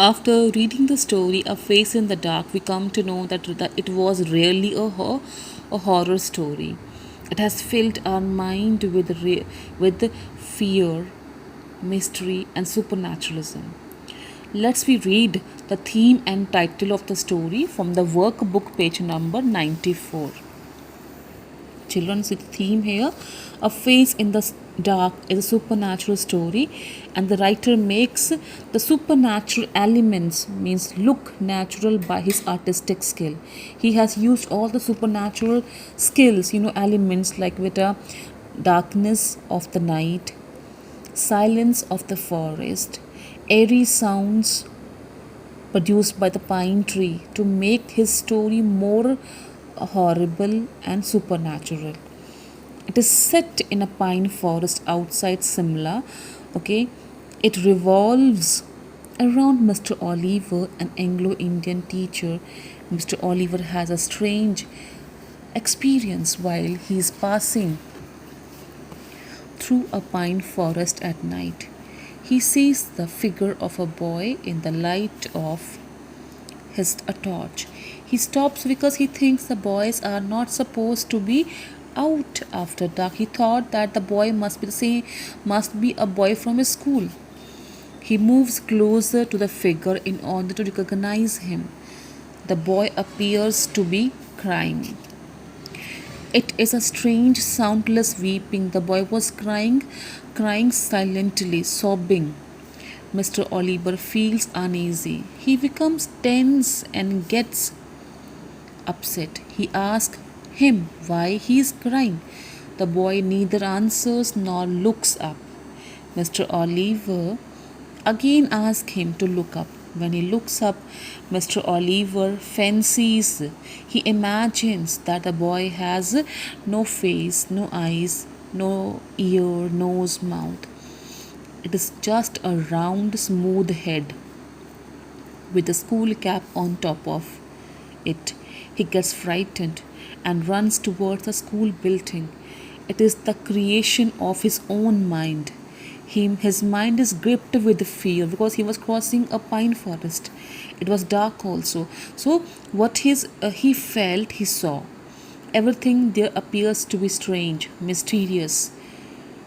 After reading the story A Face in the Dark, we come to know that it was really a horror story. It has filled our mind with fear, mystery, and supernaturalism. Let's we read the theme and title of the story from the workbook, page number 94. Children, see the theme here. A Face in the Dark is a supernatural story, and the writer makes the supernatural elements means look natural by his artistic skill. He has used all the supernatural skills, elements like with a darkness of the night, silence of the forest, airy sounds produced by the pine tree to make his story more horrible and supernatural. It is set in a pine forest outside Simla. Okay, it revolves around Mr. Oliver, an Anglo-Indian teacher. Mr. Oliver has a strange experience while he is passing through a pine forest at night. He sees the figure of a boy in the light of a torch. He stops because he thinks the boys are not supposed to be out after dark. He thought that the boy must be a boy from his school. He moves closer to the figure in order to recognize him. The boy appears to be crying. It is a strange, soundless weeping. The boy was crying silently, sobbing. Mr. Oliver feels uneasy. He becomes tense and gets upset. He asks him why he is crying. The boy neither answers nor looks up. Mr. Oliver again asks him to look up. When he looks up, Mr. Oliver he imagines that the boy has no face, no eyes, no ear, nose, mouth. It is just a round, smooth head with a school cap on top of it. He gets frightened and runs towards the school building. It is the creation of his own mind. His mind is gripped with fear because he was crossing a pine forest. It was dark also. So what he felt, he saw. Everything there appears to be strange, mysterious,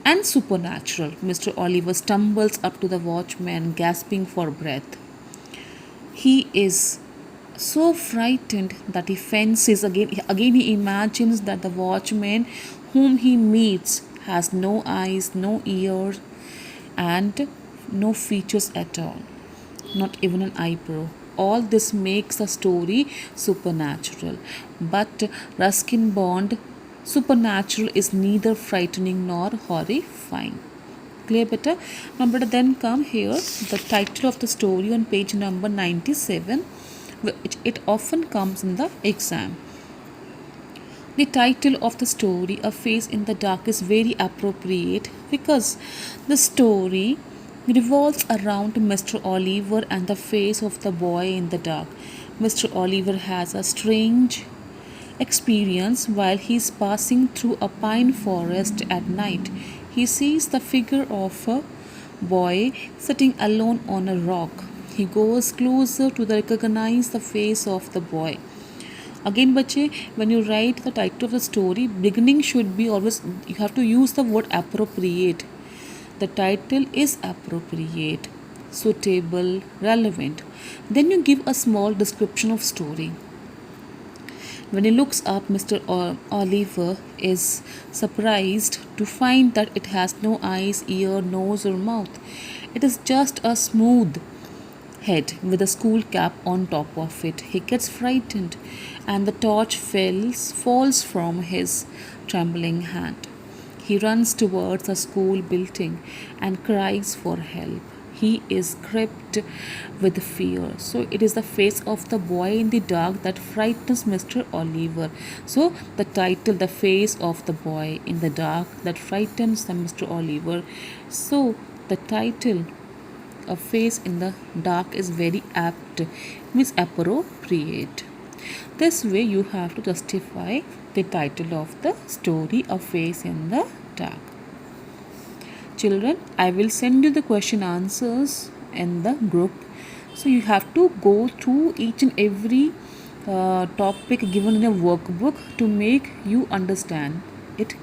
and supernatural. Mr. Oliver stumbles up to the watchman, gasping for breath. He is so frightened that he fences again. Again, he imagines that the watchman whom he meets has no eyes, no ears, and no features at all, not even an eyebrow. All this makes the story supernatural. But Ruskin Bond, supernatural is neither frightening nor horrifying. Clear better? Now better then come here the title of the story on page number 97, which it often comes in the exam. The title of the story, A Face in the Dark, is very appropriate because the story revolves around Mr. Oliver and the face of the boy in the dark. Mr. Oliver has a strange experience while he is passing through a pine forest at night. He sees the figure of a boy sitting alone on a rock. He goes closer to recognize the face of the boy. Again, bache, when you write the title of the story, beginning should be always, you have to use the word appropriate. The title is appropriate, suitable, relevant. Then you give a small description of story. When he looks up, Mr. Oliver is surprised to find that it has no eyes, ear, nose, or mouth. It is just a smooth head with a school cap on top of it. He gets frightened and the torch falls from his trembling hand. He runs towards a school building and cries for help. He is gripped with fear. So it is the face of the boy in the dark that frightens Mr. Oliver. So the title, The Face of the Boy in the Dark, that frightens Mr. Oliver. So the title, A Face in the Dark, is very apt, means appropriate. This way you have to justify the title of the story, A Face in the Dark. Children, I will send you the question answers in the group. So you have to go through each and every topic given in a workbook to make you understand it